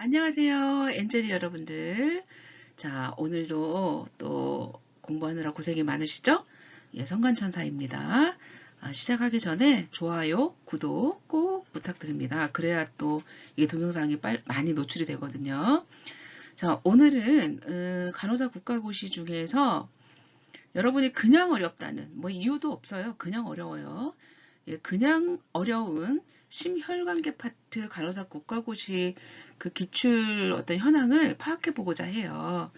안녕하세요, 엔젤이 여러분들. 자, 오늘도 또 공부하느라 고생이 많으시죠? 예, 성관천사입니다. 시작하기 전에 좋아요, 구독 꼭 부탁드립니다. 그래야 또 이게 동영상이 많이 노출이 되거든요. 자, 오늘은 간호사 국가고시 중에서 여러분이 그냥 어렵다는 뭐 이유도 없어요. 그냥 어려워요. 예, 그냥 어려운 심혈관계 파트 간호사 국가고시 그 기출 어떤 현황을 파악해 보고자 해요.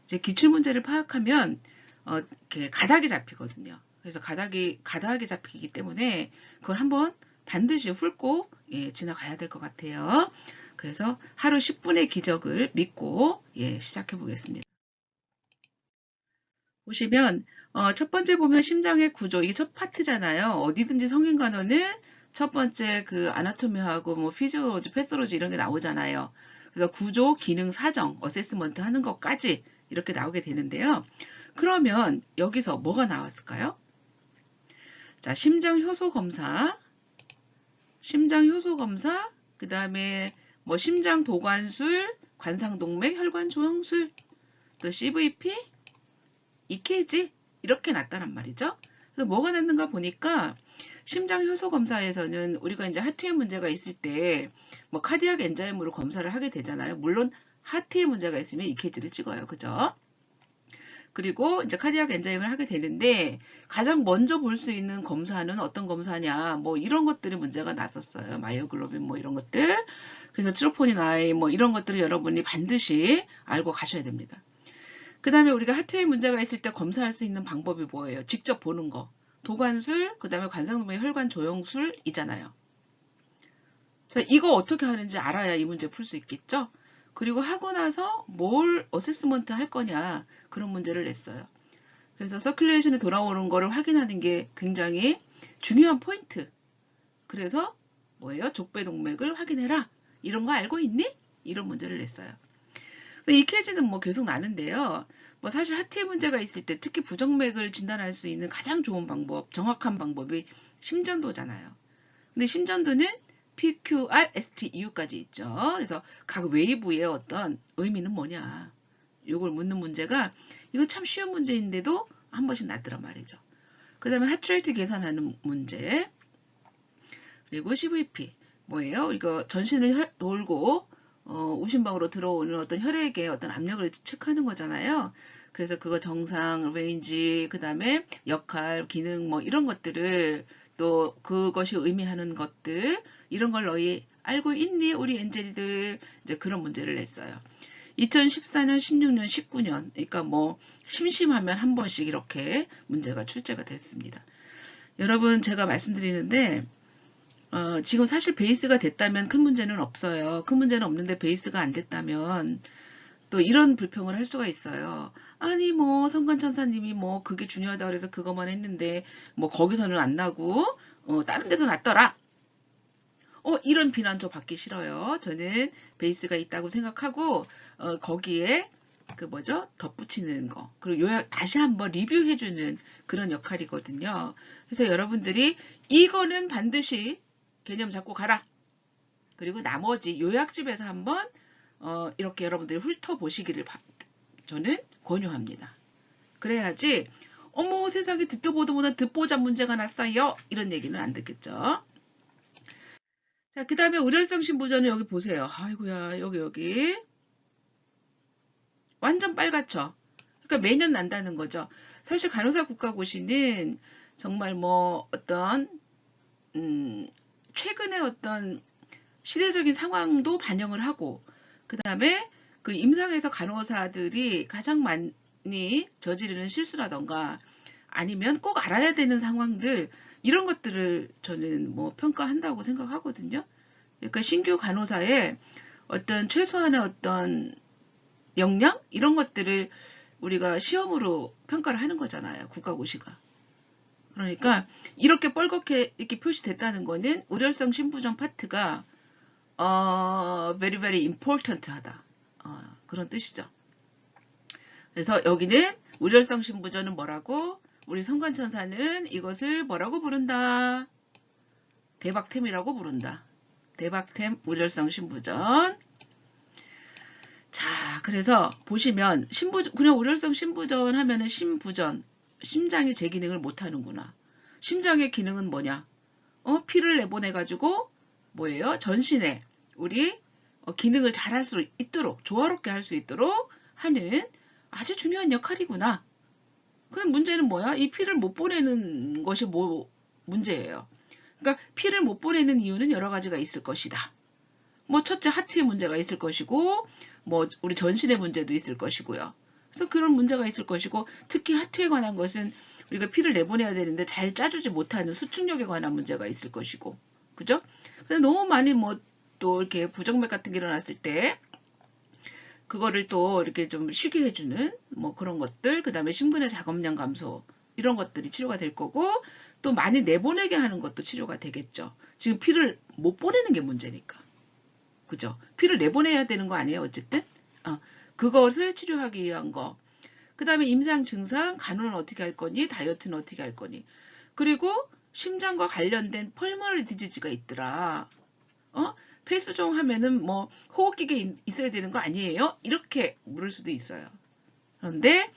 이제 기출 문제를 파악하면 이렇게 가닥이 잡히거든요. 그래서 가닥이 잡히기 때문에 그걸 한번 반드시 훑고 예, 지나가야 될 것 같아요. 그래서 하루 10분의 기적을 믿고 예, 시작해 보겠습니다. 보시면 첫 번째 보면 심장의 구조 이게 첫 파트잖아요. 어디든지 성인간호는 첫 번째 그 아나토미하고 뭐 피지올로지, 패솔로지 이런 게 나오잖아요. 그래서 구조, 기능, 사정, 어세스먼트 하는 것까지 이렇게 나오게 되는데요. 그러면 여기서 뭐가 나왔을까요? 자, 심장 효소 검사, 그 다음에 뭐 심장 도관술, 관상동맥, 혈관 조형술, 또 CVP, EKG 이렇게 났다란 말이죠. 그래서 뭐가 났는가 보니까 심장 효소 검사에서는 우리가 이제 하트에 문제가 있을 때 뭐 카디악 엔자임으로 검사를 하게 되잖아요. 물론 하트에 문제가 있으면 EKG를 찍어요. 그죠? 그리고 이제 카디악 엔자임을 하게 되는데 가장 먼저 볼 수 있는 검사는 어떤 검사냐 뭐 이런 것들이 문제가 났었어요. 마이오글로빈 뭐 이런 것들. 그래서 트로포닌 I 뭐 이런 것들을 여러분이 반드시 알고 가셔야 됩니다. 그 다음에 우리가 하트에 문제가 있을 때 검사할 수 있는 방법이 뭐예요? 직접 보는 거. 도관술, 그 다음에 관상동맥 혈관 조형술이잖아요. 자, 이거 어떻게 하는지 알아야 이 문제 풀 수 있겠죠? 그리고 하고 나서 뭘 어세스먼트 할 거냐 그런 문제를 냈어요. 그래서 서큘레이션에 돌아오는 거를 확인하는 게 굉장히 중요한 포인트. 그래서 뭐예요? 족배동맥을 확인해라. 이런 거 알고 있니? 이런 문제를 냈어요. EKG는 뭐 계속 나는데요. 뭐 사실 하트에 문제가 있을 때 특히 부정맥을 진단할 수 있는 가장 좋은 방법, 정확한 방법이 심전도잖아요. 근데 심전도는 PQR, ST, EU까지 있죠. 그래서 각 웨이브의 어떤 의미는 뭐냐. 이걸 묻는 문제가 이거 참 쉬운 문제인데도 한 번씩 났더란 말이죠. 그 다음에 하트레이트 계산하는 문제. 그리고 CVP 뭐예요? 이거 전신을 돌고 우심방으로 들어오는 어떤 혈액의 어떤 압력을 체크하는 거잖아요. 그래서 그거 정상, 레인지, 그 다음에 역할, 기능 뭐 이런 것들을 또 그것이 의미하는 것들 이런 걸 너희 알고 있니? 우리 엔젤이들 이제 그런 문제를 냈어요. 2014년, 16년, 19년 그러니까 뭐 심심하면 한 번씩 이렇게 문제가 출제가 됐습니다. 여러분 제가 말씀드리는데 지금 사실 베이스가 됐다면 큰 문제는 없어요. 큰 문제는 없는데 베이스가 안 됐다면 또 이런 불평을 할 수가 있어요. 아니 뭐 성관천사님이 뭐 그게 중요하다 그래서 그것만 했는데 뭐 거기서는 안 나고 다른 데서 났더라. 이런 비난 저 받기 싫어요. 저는 베이스가 있다고 생각하고 거기에 그 뭐죠? 덧붙이는 거. 그리고 요약 다시 한번 리뷰해주는 그런 역할이거든요. 그래서 여러분들이 이거는 반드시 개념 잡고 가라. 그리고 나머지 요약집에서 한번 이렇게 여러분들이 훑어보시기를 저는 권유합니다. 그래야지 어머 세상에 듣도 보도 못한 듣보잡 문제가 났어요. 이런 얘기는 안 듣겠죠. 자, 그 다음에 의료성 신부전은 여기 보세요. 아이고야, 여기. 완전 빨갛죠? 그러니까 매년 난다는 거죠. 사실 간호사 국가고시는 정말 뭐 어떤, 최근에 어떤 시대적인 상황도 반영을 하고, 그 다음에 그 임상에서 간호사들이 가장 많이 저지르는 실수라던가 아니면 꼭 알아야 되는 상황들, 이런 것들을 저는 뭐 평가한다고 생각하거든요. 그러니까 신규 간호사의 어떤 최소한의 어떤 역량 이런 것들을 우리가 시험으로 평가를 하는 거잖아요. 국가고시가. 그러니까 이렇게 뻘겋게 이렇게 표시됐다는 거는 우려성 신부전 파트가 very very important 하다. 그런 뜻이죠. 그래서 여기는 우려성 신부전은 뭐라고? 우리 성관천사는 이것을 뭐라고 부른다? 대박템이라고 부른다. 대박템 우려성 신부전. 그래서 보시면 그냥 우렬성 심부전 하면은 심부전, 심장이 제 기능을 못 하는구나. 심장의 기능은 뭐냐? 피를 내보내가지고 뭐예요? 전신에 우리 기능을 잘 할 수 있도록, 조화롭게 할 수 있도록 하는 아주 중요한 역할이구나. 근데 문제는 뭐야? 이 피를 못 보내는 것이 문제예요. 그러니까 피를 못 보내는 이유는 여러 가지가 있을 것이다. 뭐 첫째 하체에 문제가 있을 것이고 뭐 우리 전신의 문제도 있을 것이고요. 그래서 그런 문제가 있을 것이고 특히 하체에 관한 것은 우리가 피를 내보내야 되는데 잘 짜주지 못하는 수축력에 관한 문제가 있을 것이고 그죠? 근데 너무 많이 뭐 또 이렇게 부정맥 같은 게 일어났을 때 그거를 또 이렇게 좀 쉬게 해주는 뭐 그런 것들, 그 다음에 심근의 작업량 감소 이런 것들이 치료가 될 거고 또 많이 내보내게 하는 것도 치료가 되겠죠. 지금 피를 못 보내는 게 문제니까. 그죠? 피를 내보내야 되는 거 아니에요? 어쨌든 그것을 치료하기 위한 거. 그 다음에 임상 증상, 간호는 어떻게 할 거니? 다이어트는 어떻게 할 거니? 그리고 심장과 관련된 펄머너리 디지즈가 있더라. 폐수종 하면은 뭐 호흡기계 있어야 되는 거 아니에요? 이렇게 물을 수도 있어요. 그런데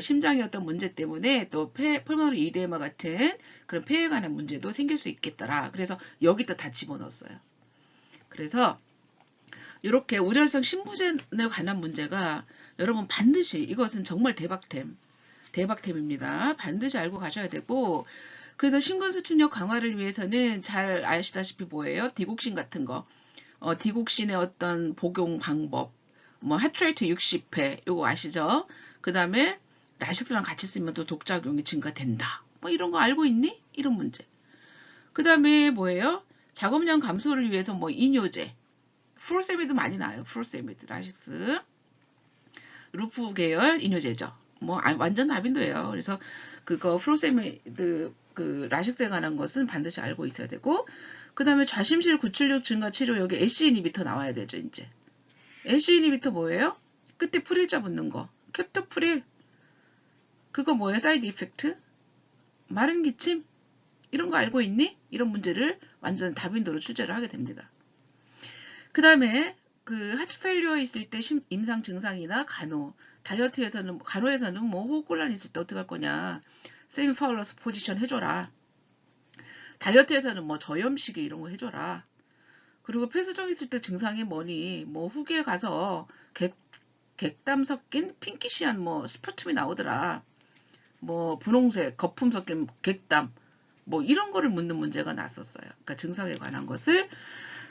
심장의 어떤 문제 때문에 또 펄머너리 이데마 같은 그런 폐에 관한 문제도 생길 수 있겠더라. 그래서 여기다 다 집어넣었어요. 그래서 이렇게 우렬성 심부전에 관한 문제가 여러분 반드시 이것은 정말 대박템입니다. 반드시 알고 가셔야 되고 그래서 심근수축력 강화를 위해서는 잘 아시다시피 뭐예요? 디곡신 같은 거. 디곡신의 어떤 복용 방법. 뭐 하트레이트 60회 요거 아시죠? 그 다음에 라식스랑 같이 쓰면 또 독작용이 증가된다. 뭐 이런 거 알고 있니? 이런 문제. 그 다음에 뭐예요? 작업량 감소를 위해서 뭐 이뇨제. 프로세미드 많이 나요. 프로세미드, 라식스. 루프 계열 이뇨제죠. 뭐 완전 다빈도예요. 그래서 그거 프로세미드 그 라식스에 관한 것은 반드시 알고 있어야 되고 그 다음에 좌심실 구출력 증가 치료 여기 SC 이니비터 나와야 되죠. 이제 SC 이니비터 뭐예요? 끝에 프릴자 붙는 거 캡토프릴 그거 뭐예요? 사이드 이펙트 마른 기침 이런 거 알고 있니? 이런 문제를 완전 다빈도로 출제를 하게 됩니다. 그 다음에 그 하트 페일리어 있을 때 임상 증상이나 간호에서는 뭐 호흡곤란 있을 때 어떡할 거냐 세미 파울러스 포지션 해줘라. 다이어트에서는 뭐 저염식이 이런 거 해줘라. 그리고 폐수종 있을 때 증상이 뭐니 뭐 후기에 가서 객담 섞인 핑키시한 뭐 스푸툼이 나오더라. 뭐 분홍색 거품 섞인 객담 뭐 이런 거를 묻는 문제가 났었어요. 그러니까 증상에 관한 것을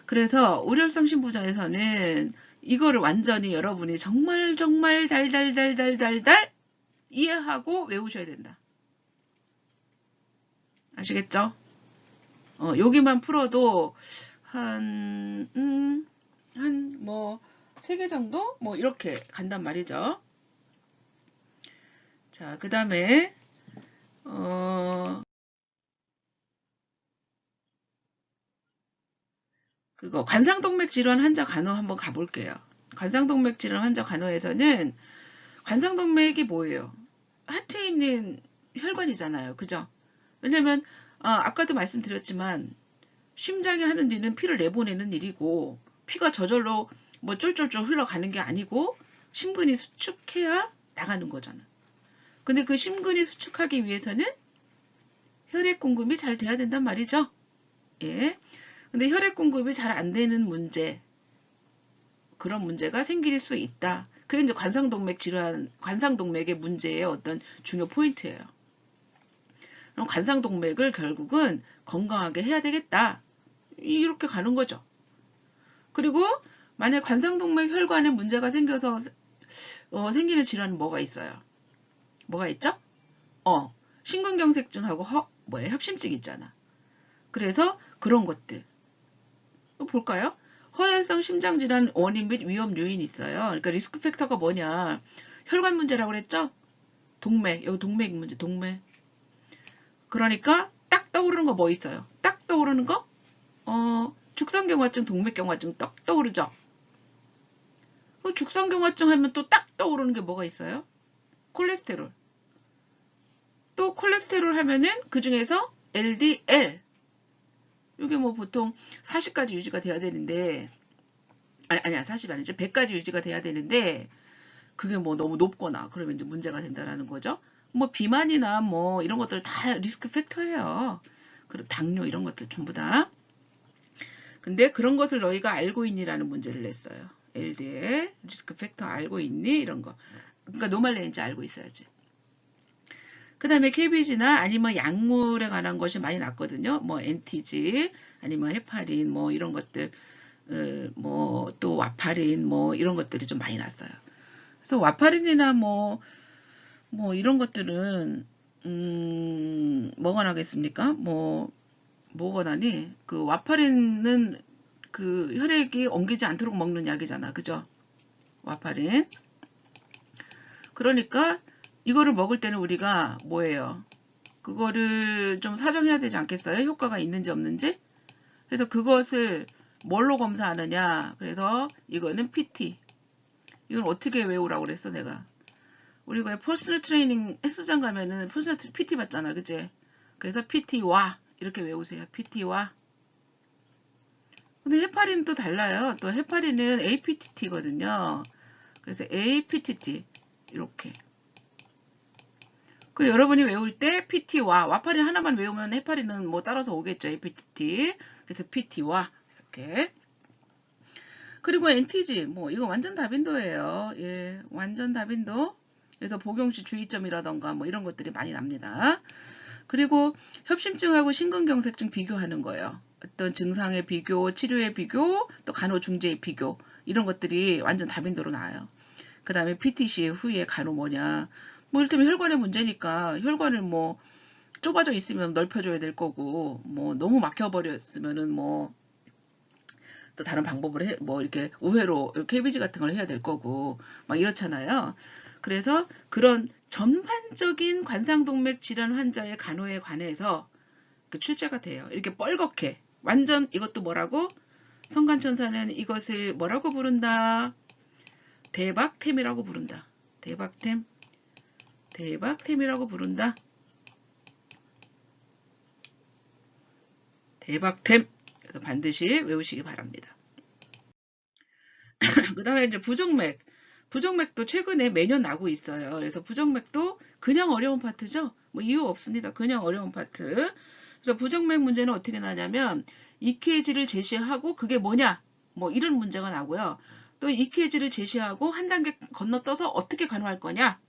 그래서 우렬성 심부전에서는 이거를 완전히 여러분이 정말 달달달달달달 이해하고 외우셔야 된다. 아시겠죠? 여기만 풀어도 뭐 3개 정도? 뭐 이렇게 간단 말이죠. 자, 그 다음에 그거 관상동맥 질환 환자 간호 한번 가볼게요. 관상동맥 질환 환자 간호에서는 관상동맥이 뭐예요? 하트에 있는 혈관이잖아요. 그죠? 왜냐면 아까도 말씀드렸지만 심장이 하는 일은 피를 내보내는 일이고 피가 저절로 뭐 쫄쫄쫄 흘러가는 게 아니고 심근이 수축해야 나가는 거잖아. 근데 그 심근이 수축하기 위해서는 혈액 공급이 잘 돼야 된단 말이죠. 예. 근데 혈액 공급이 잘 안 되는 문제, 그런 문제가 생길 수 있다. 그게 이제 관상동맥 질환, 관상동맥의 문제의 어떤 중요 포인트예요. 그럼 관상동맥을 결국은 건강하게 해야 되겠다. 이렇게 가는 거죠. 그리고 만약 관상동맥 혈관에 문제가 생겨서 생기는 질환은 뭐가 있어요? 뭐가 있죠? 심근경색증하고 협심증 있잖아. 그래서 그런 것들 볼까요? 허혈성 심장질환 원인 및 위험 요인이 있어요. 그러니까 리스크 팩터가 뭐냐? 혈관 문제라고 그랬죠? 여기 동맥 문제, 동맥. 그러니까 딱 떠오르는 거 뭐 있어요? 딱 떠오르는 거? 죽상경화증, 동맥경화증 딱 떠오르죠? 죽상경화증 하면 또 딱 떠오르는 게 뭐가 있어요? 콜레스테롤. 또 콜레스테롤 하면은 그 중에서 LDL. 이게 뭐 보통 40까지 유지가 돼야 되는데, 아니야, 40 아니죠. 100까지 유지가 돼야 되는데, 그게 뭐 너무 높거나 그러면 이제 문제가 된다라는 거죠. 뭐 비만이나 뭐 이런 것들 다 리스크 팩터예요. 그리고 당뇨 이런 것들 전부 다. 근데 그런 것을 너희가 알고 있니라는 문제를 냈어요. LDL 리스크 팩터 알고 있니? 이런 거. 그러니까 노말레인지 알고 있어야지. 그 다음에 KBG나 아니면 약물에 관한 것이 많이 났거든요. 뭐 엔티지 아니면 헤파린 뭐 이런 것들 뭐 또 와파린 뭐 이런 것들이 좀 많이 났어요. 그래서 와파린이나 뭐 이런 것들은 뭐가 나겠습니까? 뭐가 나니? 그 와파린은 그 혈액이 엉기지 않도록 먹는 약이잖아. 그죠? 와파린. 그러니까 이거를 먹을 때는 우리가 뭐예요? 그거를 좀 사정해야 되지 않겠어요? 효과가 있는지 없는지? 그래서 그것을 뭘로 검사하느냐? 그래서 이거는 PT. 이건 어떻게 외우라고 그랬어, 내가? 우리가 퍼스널 트레이닝 헬스장 가면은 퍼스널 PT 받잖아, 그치? 그래서 PT와 이렇게 외우세요. PT와. 근데 헤파린은 또 달라요. 또 헤파린은 APTT거든요. 그래서 APTT 이렇게. 그 여러분이 외울 때 PT와 와파린 하나만 외우면 헤파린은 뭐 따라서 오겠죠. APTT. 그래서 PT와 이렇게. 그리고 NTG 뭐 이거 완전 다빈도예요. 예, 완전 다빈도. 그래서 복용시 주의점이라던가 뭐 이런 것들이 많이 납니다. 그리고 협심증하고 심근경색증 비교하는 거예요. 어떤 증상의 비교, 치료의 비교, 또 간호중재의 비교 이런 것들이 완전 다빈도로 나와요. 그 다음에 PTC 후에 간호 뭐냐. 뭐 이를테면 혈관의 문제니까 혈관을 뭐 좁아져 있으면 넓혀줘야 될 거고 뭐 너무 막혀버렸으면은 뭐 또 다른 방법을 뭐 이렇게 우회로 KBG 같은 걸 해야 될 거고 막 이렇잖아요. 그래서 그런 전반적인 관상동맥 질환 환자의 간호에 관해서 그 출제가 돼요. 이렇게 뻘겋게 완전 이것도 뭐라고? 성간천사는 이것을 뭐라고 부른다? 대박템이라고 부른다. 대박템. 대박템이라고 부른다. 대박템. 그래서 반드시 외우시기 바랍니다. 그 다음에 이제 부정맥. 부정맥도 최근에 매년 나고 있어요. 그래서 부정맥도 그냥 어려운 파트죠. 뭐 이유 없습니다. 그냥 어려운 파트. 그래서 부정맥 문제는 어떻게 나냐면 EKG를 제시하고 그게 뭐냐? 뭐 이런 문제가 나고요. 또 EKG를 제시하고 한 단계 건너떠서 어떻게 간호할 거냐?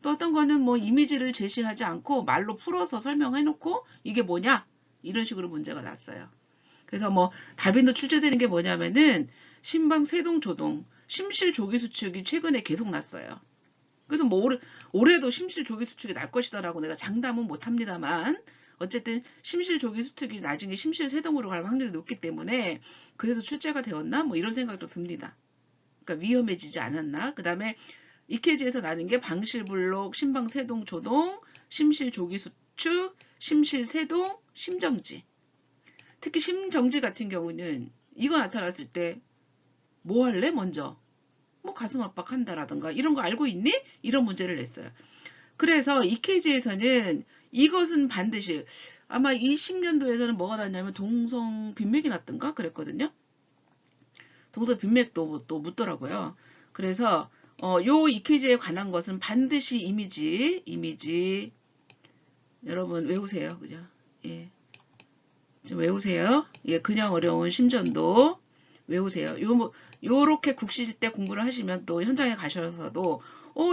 또 어떤 거는 뭐 이미지를 제시하지 않고 말로 풀어서 설명해 놓고 이게 뭐냐? 이런 식으로 문제가 났어요. 그래서 뭐 다빈도 출제되는 게 뭐냐면은 심방 세동 조동 심실 조기 수축이 최근에 계속 났어요. 그래서 뭐 올해도 심실 조기 수축이 날 것이다라고 내가 장담은 못 합니다만 어쨌든 심실 조기 수축이 나중에 심실 세동으로 갈 확률이 높기 때문에 그래서 출제가 되었나 뭐 이런 생각도 듭니다. 그러니까 위험해지지 않았나. 그 다음에 EKG에서 나는 게 방실블록, 심방세동 조동, 심실 조기 수축, 심실 세동, 심정지. 특히 심정지 같은 경우는 이거 나타났을 때 뭐 할래 먼저? 뭐 가슴 압박한다라든가 이런 거 알고 있니? 이런 문제를 냈어요. 그래서 EKG에서는 이것은 반드시 아마 이 10년도에서는 뭐가 났냐면 동성 빈맥이 났던가 그랬거든요. 동서 빈맥도 또 묻더라고요. 그래서 요 EKG에 관한 것은 반드시 이미지 여러분 외우세요. 그죠? 예. 좀 외우세요. 예, 그냥 어려운 심전도 외우세요. 요렇게 국시일 때 공부를 하시면 또 현장에 가셔서도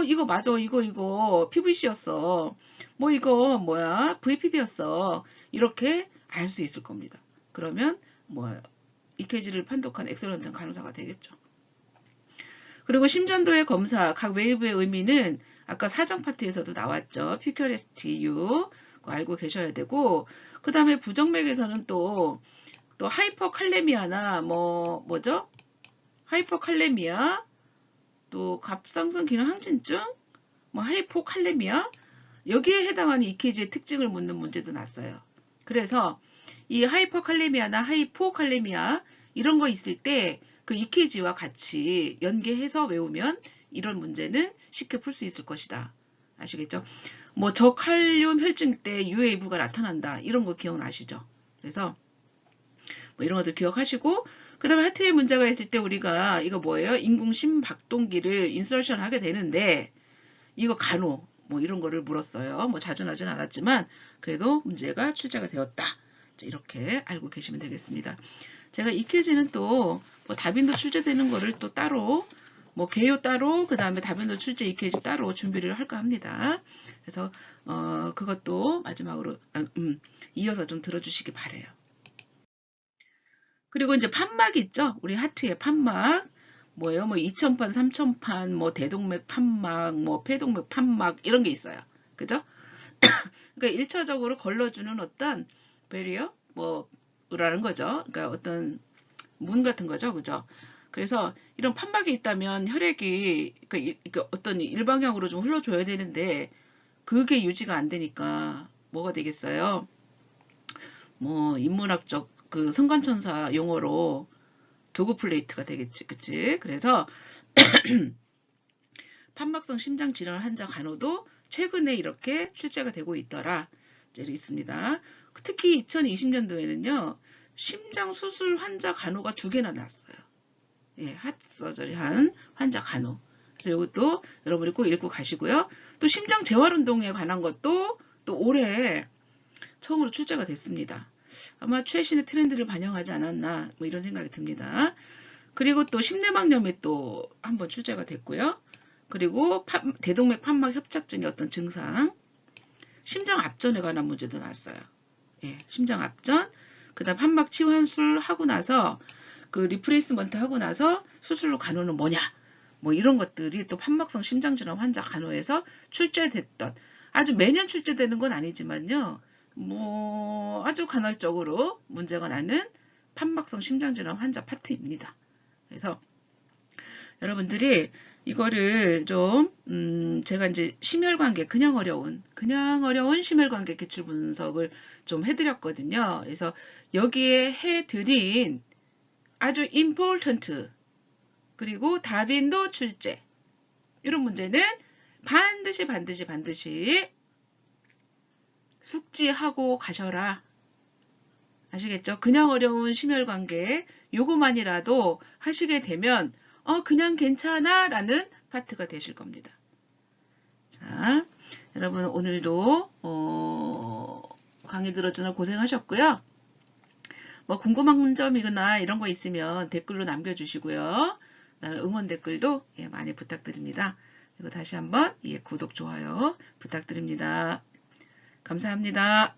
이거 맞아. 이거 PVC였어. 뭐 이거 뭐야? VPB였어. 이렇게 알 수 있을 겁니다. 그러면 뭐 EKG를 판독한 엑셀런트 간호사가 되겠죠. 그리고 심전도의 검사, 각 웨이브의 의미는 아까 사정 파트에서도 나왔죠. 퓨큐레스티유 알고 계셔야 되고 그 다음에 부정맥에서는 또 하이퍼칼레미아나 뭐죠? 하이퍼칼레미아 또 갑상선 기능 항진증 뭐 하이포칼레미아 여기에 해당하는 EKG의 특징을 묻는 문제도 났어요. 그래서 이 하이퍼칼레미아나 하이포칼레미아 이런 거 있을 때 그 EKG와 같이 연계해서 외우면 이런 문제는 쉽게 풀 수 있을 것이다. 아시겠죠? 뭐 저칼륨 혈증 때 UAV가 나타난다. 이런 거 기억나시죠? 그래서 뭐 이런 것들 기억하시고 그 다음에 하트의 문제가 있을 때 우리가 이거 뭐예요? 인공 심박동기를 인서션 하게 되는데 이거 간호 뭐 이런 거를 물었어요. 뭐 자주 나진 않았지만 그래도 문제가 출제가 되었다. 이렇게 알고 계시면 되겠습니다. 제가 이케지는 또 뭐 다빈도 출제되는 거를 또 따로 뭐 개요 따로 그 다음에 다빈도 출제 이케지 따로 준비를 할까 합니다. 그래서 그것도 마지막으로 이어서 좀 들어주시기 바래요. 그리고 이제 판막 있죠? 우리 하트의 판막. 뭐예요? 뭐 2000판, 3000판, 뭐 대동맥 판막, 뭐 폐동맥 판막 이런 게 있어요. 그죠? 그러니까 1차적으로 걸러주는 어떤 베리어 뭐라는 거죠. 그러니까 어떤 문 같은 거죠. 그죠? 그래서 이런 판막이 있다면 혈액이 그러니까 어떤 일방향으로 좀 흘러줘야 되는데 그게 유지가 안 되니까 뭐가 되겠어요? 뭐 인문학적 그 성관천사 용어로 도구 플레이트가 되겠지. 그치? 그래서 판막성 심장 질환 환자 간호도 최근에 이렇게 출제가 되고 있더라. 이제 있습니다. 특히 2020년도에는요. 심장 수술 환자 간호가 2개나 났어요. 예, 핫서저리 한 환자 간호. 그래서 이것도 여러분이 꼭 읽고 가시고요. 또 심장 재활 운동에 관한 것도 또 올해 처음으로 출제가 됐습니다. 아마 최신의 트렌드를 반영하지 않았나 뭐 이런 생각이 듭니다. 그리고 또 심내막염이 또 한번 출제가 됐고요. 그리고 대동맥 판막 협착증의 어떤 증상, 심장 압전에 관한 문제도 나왔어요. 예, 심장 압전, 그 다음 판막 치환술 하고 나서 그 리프레이스먼트 하고 나서 수술로 간호는 뭐냐, 뭐 이런 것들이 또 판막성 심장질환 환자 간호에서 출제됐던 아주 매년 출제되는 건 아니지만요. 뭐 아주 간헐적으로 문제가 나는 판막성 심장질환 환자 파트입니다. 그래서 여러분들이 이거를 좀 제가 이제 심혈관계 그냥 어려운 심혈관계 기출 분석을 좀 해드렸거든요. 그래서 여기에 해드린 아주 important 그리고 다빈도 출제 이런 문제는 반드시 숙지하고 가셔라. 아시겠죠? 그냥 어려운 심혈관계 요거만이라도 하시게 되면 그냥 괜찮아 라는 파트가 되실 겁니다. 자, 여러분 오늘도 강의 들어주느라 고생하셨고요. 뭐 궁금한 점이거나 이런 거 있으면 댓글로 남겨주시고요. 그다음에 응원 댓글도 많이 부탁드립니다. 그리고 다시 한번 구독, 좋아요 부탁드립니다. 감사합니다.